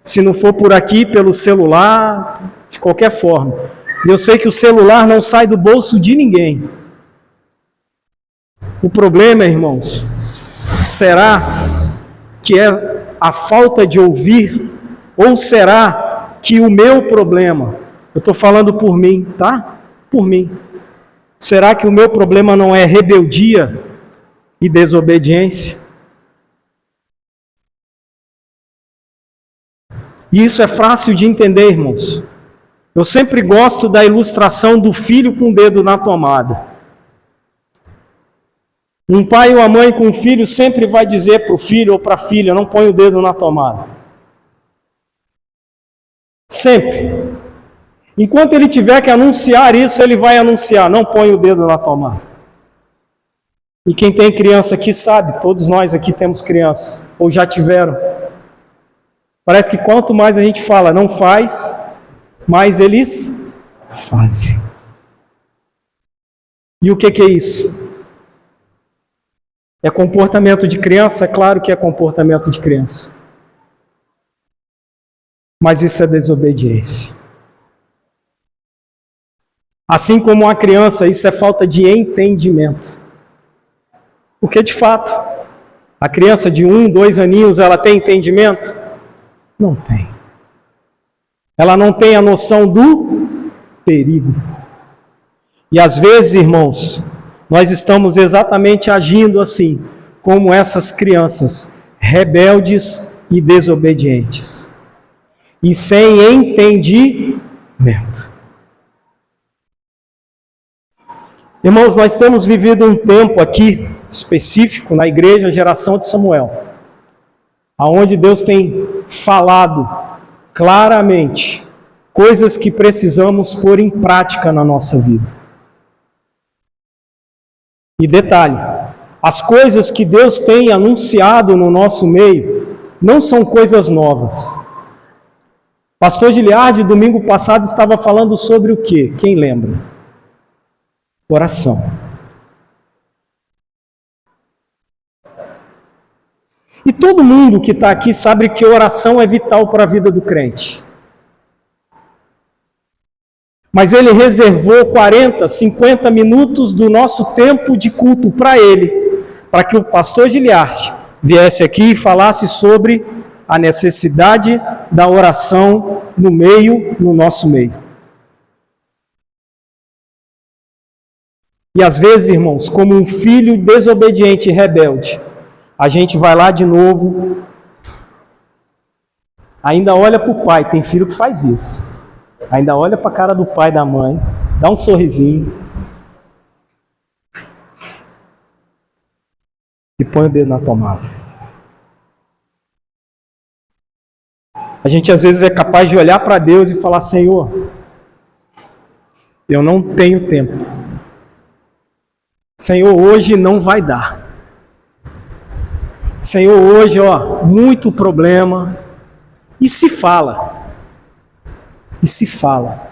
Se não for por aqui, pelo celular, de qualquer forma. E eu sei que o celular não sai do bolso de ninguém. O problema, irmãos, será que é a falta de ouvir? Ou será que o meu problema, eu estou falando por mim, tá? Por mim. Será que o meu problema não é rebeldia e desobediência? E isso é fácil de entender, irmãos. Eu sempre gosto da ilustração do filho com o dedo na tomada. Um pai ou uma mãe com um filho sempre vai dizer para o filho ou para a filha: não põe o dedo na tomada. Sempre. Enquanto ele tiver que anunciar isso, ele vai anunciar: não põe o dedo na tomada. E quem tem criança aqui sabe, todos nós aqui temos crianças, ou já tiveram. Parece que quanto mais a gente fala, não faz, mais eles fazem. E o que é isso? É comportamento de criança? É claro que é comportamento de criança. Mas isso é desobediência. Assim como uma criança, isso é falta de entendimento. Porque, de fato, a criança de 1, 2 aninhos, ela tem entendimento? Não tem. Ela não tem a noção do perigo. E às vezes, irmãos, nós estamos exatamente agindo assim, como essas crianças, rebeldes e desobedientes. E sem entendimento. Irmãos, nós temos vivido um tempo aqui, específico, na igreja Geração de Samuel, aonde Deus tem falado claramente coisas que precisamos pôr em prática na nossa vida. E detalhe, as coisas que Deus tem anunciado no nosso meio não são coisas novas. Pastor Giliardi, domingo passado, estava falando sobre o quê? Quem lembra? Oração. E todo mundo que está aqui sabe que oração é vital para a vida do crente. Mas ele reservou 40, 50 minutos do nosso tempo de culto para ele, para que o pastor Giliardi viesse aqui e falasse sobre a necessidade da oração no nosso meio. E às vezes, irmãos, como um filho desobediente e rebelde, a gente vai lá de novo, ainda olha para o pai, tem filho que faz isso, ainda olha para a cara do pai e da mãe, dá um sorrisinho e põe o dedo na tomada. A gente às vezes é capaz de olhar para Deus e falar: Senhor, eu não tenho tempo. Senhor, hoje não vai dar. Senhor, hoje, muito problema. E se fala. E se fala.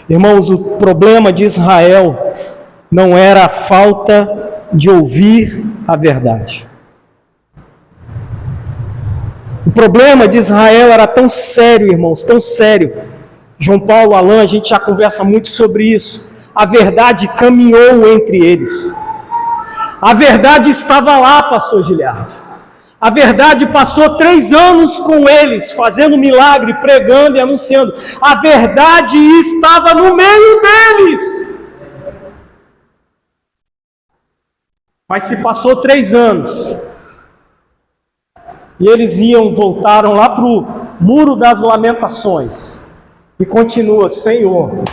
Irmãos, o problema de Israel não era a falta de ouvir a verdade. O problema de Israel era tão sério, irmãos, tão sério. João Paulo, Alain, a gente já conversa muito sobre isso. A verdade caminhou entre eles. A verdade estava lá, pastor Giliardi. A verdade passou 3 anos com eles, fazendo milagre, pregando e anunciando. A verdade estava no meio deles. Mas se passou 3 anos, e eles voltaram lá para o Muro das Lamentações, e continua: Senhor,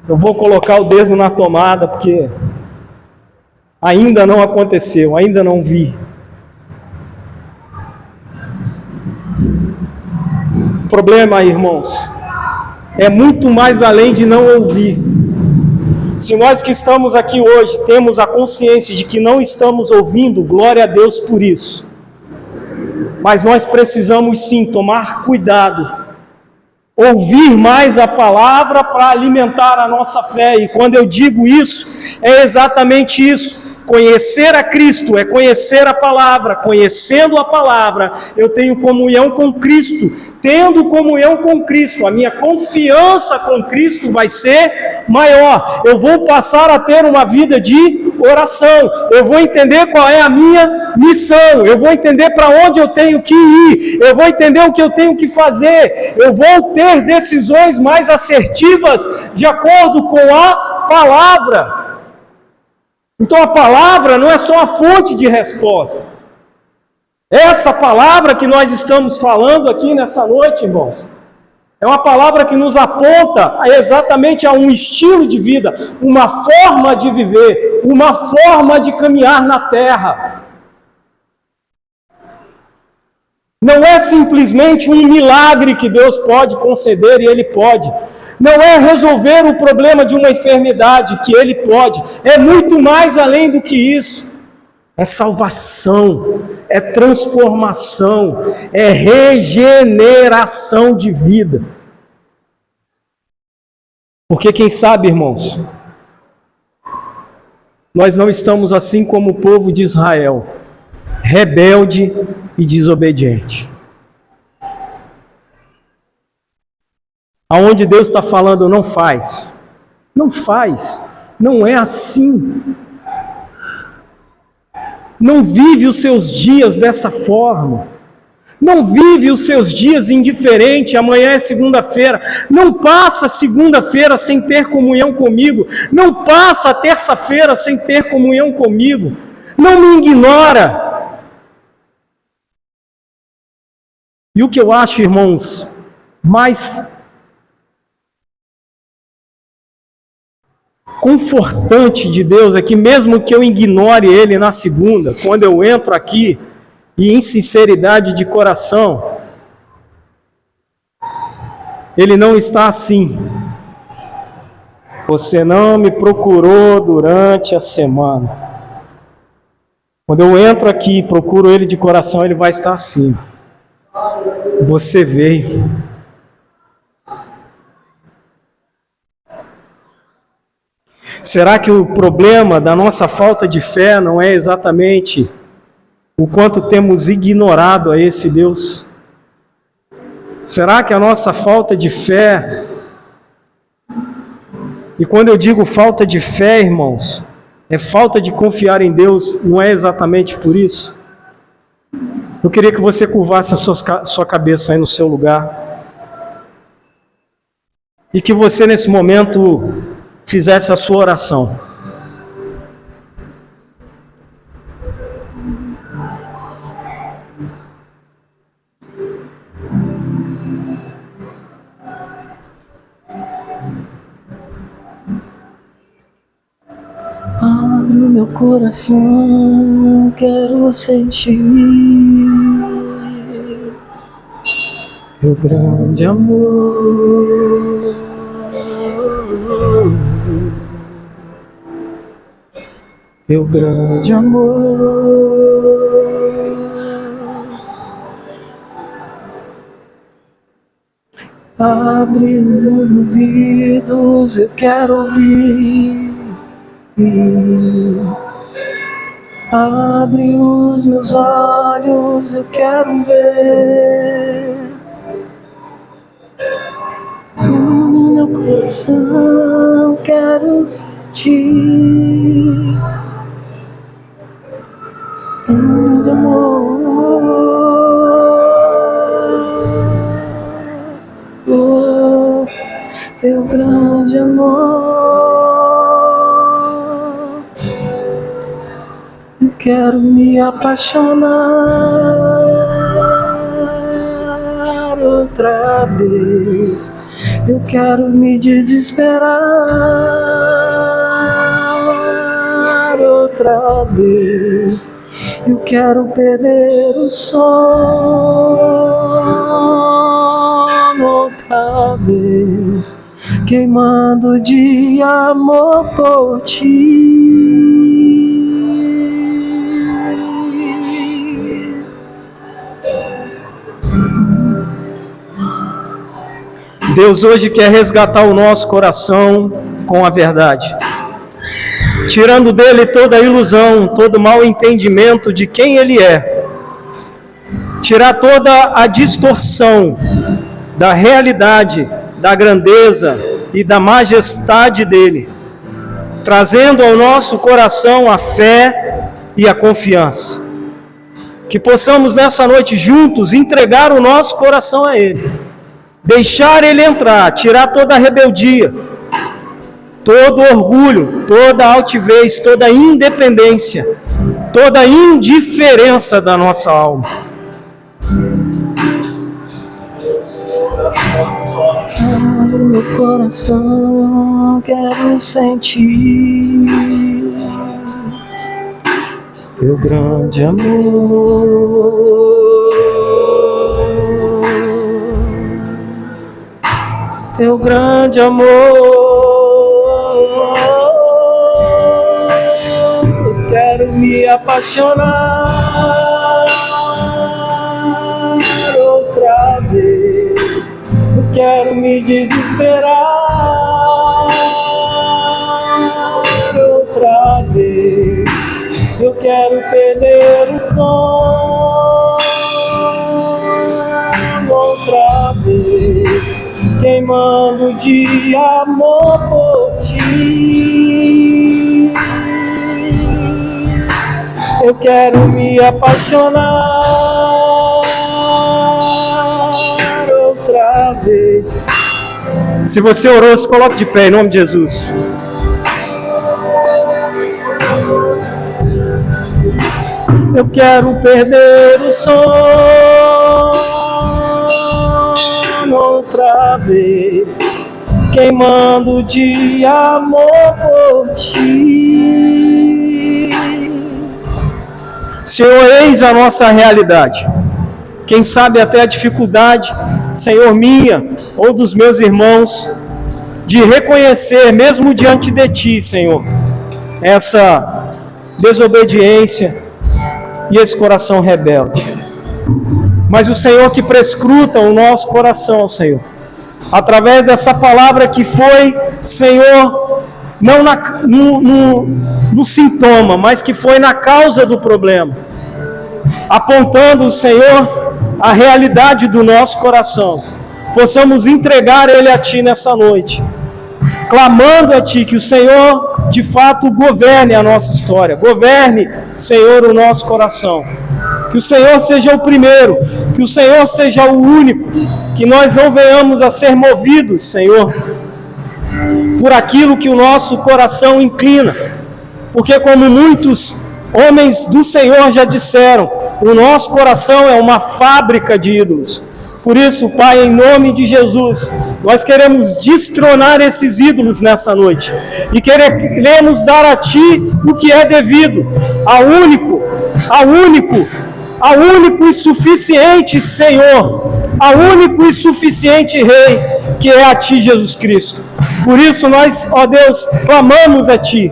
eu vou colocar o dedo na tomada, porque ainda não aconteceu, ainda não vi. O problema, irmãos, é muito mais além de não ouvir. Se nós que estamos aqui hoje temos a consciência de que não estamos ouvindo, glória a Deus por isso. Mas nós precisamos sim tomar cuidado, ouvir mais a palavra para alimentar a nossa fé. E quando eu digo isso, é exatamente isso. Conhecer a Cristo é conhecer a palavra. Conhecendo a palavra, eu tenho comunhão com Cristo. Tendo comunhão com Cristo, a minha confiança com Cristo vai ser maior. Eu vou passar a ter uma vida de oração. Eu vou entender qual é a minha missão. Eu vou entender para onde eu tenho que ir. Eu vou entender o que eu tenho que fazer. Eu vou ter decisões mais assertivas de acordo com a palavra. Então a palavra não é só a fonte de resposta. Essa palavra que nós estamos falando aqui nessa noite, irmãos, é uma palavra que nos aponta exatamente a um estilo de vida, uma forma de viver, uma forma de caminhar na terra. Não é simplesmente um milagre que Deus pode conceder, e Ele pode. Não é resolver o problema de uma enfermidade, que Ele pode. É muito mais além do que isso. É salvação, é transformação, é regeneração de vida. Porque quem sabe, irmãos, nós não estamos assim como o povo de Israel, rebelde e desobediente. Aonde Deus está falando, não faz. Não faz. Não é assim. Não vive os seus dias dessa forma. Não vive os seus dias indiferente. Amanhã é segunda-feira. Não passa segunda-feira sem ter comunhão comigo. Não passa terça-feira sem ter comunhão comigo. Não me ignora. E o que eu acho, irmãos, mais confortante de Deus é que mesmo que eu ignore Ele na segunda, quando eu entro aqui e em sinceridade de coração, Ele não está assim. Você não me procurou durante a semana. Quando eu entro aqui e procuro Ele de coração, Ele vai estar assim. Você veio. Será que o problema da nossa falta de fé não é exatamente o quanto temos ignorado a esse Deus? Será que a nossa falta de fé, e quando eu digo falta de fé, irmãos, é falta de confiar em Deus, não é exatamente por isso? Eu queria que você curvasse a sua cabeça aí no seu lugar. E que você nesse momento fizesse a sua oração. Abre o meu coração, quero sentir teu grande amor. Teu grande amor. Abre os meus ouvidos, eu quero ouvir. Abre os meus olhos, eu quero ver. No meu coração quero sentir de amor, oh, teu grande amor. Eu quero me apaixonar outra vez. Eu quero me desesperar outra vez. Eu quero perder o sono outra vez, queimando de amor por ti. Deus hoje quer resgatar o nosso coração com a verdade, tirando dele toda a ilusão, todo mau entendimento de quem Ele é, tirar toda a distorção da realidade, da grandeza e da majestade dEle, trazendo ao nosso coração a fé e a confiança. Que possamos nessa noite juntos entregar o nosso coração a Ele, deixar Ele entrar, tirar toda a rebeldia, todo orgulho, toda altivez, toda independência, toda indiferença da nossa alma. Abre meu coração, quero sentir teu grande amor. teu grande amor. Eu quero me apaixonar outra vez. Eu quero me desesperar outra vez. Eu quero perder o som outra vez, queimando de amor por ti. Eu quero me apaixonar outra vez. Se você orou, se coloque de pé em nome de Jesus. Eu quero perder o sono outra vez, queimando de amor por ti. Senhor, eis a nossa realidade. Quem sabe até a dificuldade, Senhor, minha ou dos meus irmãos, de reconhecer, mesmo diante de Ti, Senhor, essa desobediência e esse coração rebelde. Mas o Senhor que prescruta o nosso coração, Senhor, através dessa palavra que foi, Senhor, não no sintoma, mas que foi na causa do problema, apontando, Senhor, a realidade do nosso coração, possamos entregar ele a Ti nessa noite, clamando a Ti que o Senhor de fato governe a nossa história, governe, Senhor, o nosso coração, que o Senhor seja o primeiro, que o Senhor seja o único, que nós não venhamos a ser movidos, Senhor, por aquilo que o nosso coração inclina, porque como muitos homens do Senhor já disseram, o nosso coração é uma fábrica de ídolos. Por isso, Pai, em nome de Jesus, nós queremos destronar esses ídolos nessa noite e queremos dar a Ti o que é devido, ao único e suficiente Senhor, ao único e suficiente Rei, que é a Ti, Jesus Cristo. Por isso nós, ó Deus, clamamos a Ti.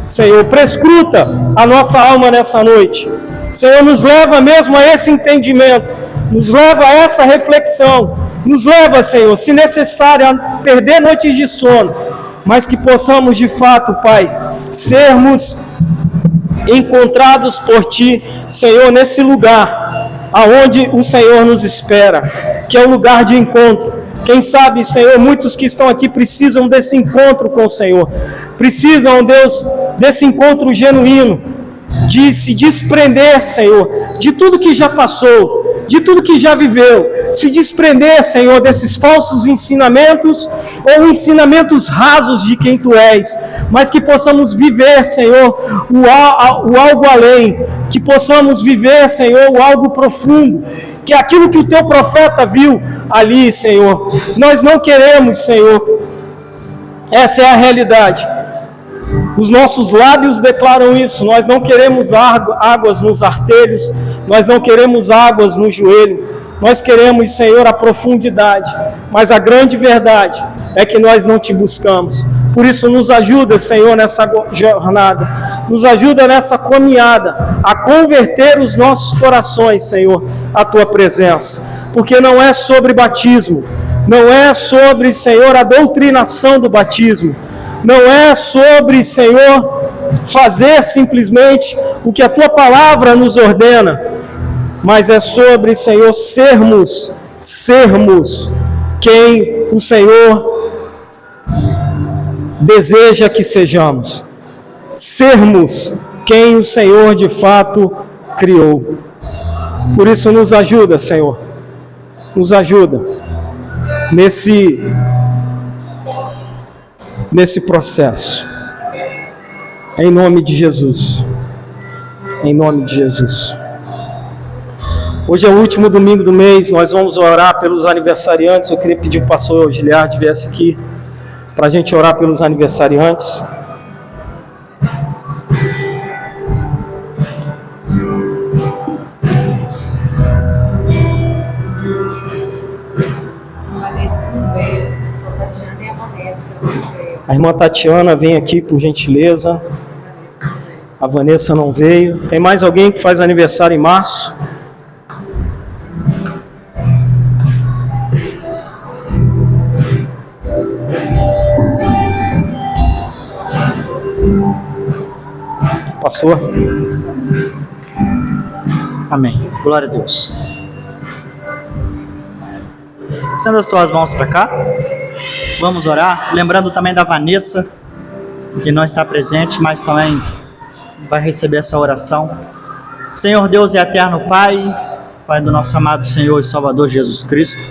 Senhor, prescruta a nossa alma nessa noite. Senhor, nos leva mesmo a esse entendimento, nos leva a essa reflexão, nos leva, Senhor, se necessário, a perder noites de sono, mas que possamos de fato, Pai, sermos encontrados por Ti, Senhor, nesse lugar aonde o Senhor nos espera, que é o lugar de encontro. Quem sabe, Senhor, muitos que estão aqui precisam desse encontro com o Senhor, precisam, Deus, desse encontro genuíno, de se desprender, Senhor, de tudo que já passou, de tudo que já viveu, se desprender, Senhor, desses falsos ensinamentos ou ensinamentos rasos de quem Tu és, mas que possamos viver, Senhor, o algo além, que possamos viver, Senhor, o algo profundo, que é aquilo que o Teu profeta viu ali, Senhor. Nós não queremos, Senhor, essa é a realidade. Os nossos lábios declaram isso. Nós não queremos águas nos artelhos, nós não queremos águas no joelho, nós queremos, Senhor, a profundidade, mas a grande verdade é que nós não Te buscamos. Por isso nos ajuda, Senhor, nessa jornada, nos ajuda nessa caminhada, a converter os nossos corações, Senhor, à Tua presença, porque não é sobre batismo, não é sobre, Senhor, a doutrinação do batismo, não é sobre, Senhor, fazer simplesmente o que a Tua palavra nos ordena, mas é sobre, Senhor, sermos quem o Senhor deseja que sejamos, sermos quem o Senhor de fato criou. Por isso nos ajuda, Senhor, nos ajuda nesse processo, em nome de Jesus, em nome de Jesus. Hoje é o último domingo do mês, nós vamos orar pelos aniversariantes. Eu queria pedir para o pastor Giliardi viesse aqui para a gente orar pelos aniversariantes. A irmã Tatiana vem aqui, por gentileza. A Vanessa não veio. Tem mais alguém que faz aniversário em março? Pastor? Amém. Glória a Deus. Estenda as tuas mãos para cá. Vamos orar. Lembrando também da Vanessa, que não está presente, mas também vai receber essa oração. Senhor Deus e eterno Pai, Pai do nosso amado Senhor e Salvador Jesus Cristo,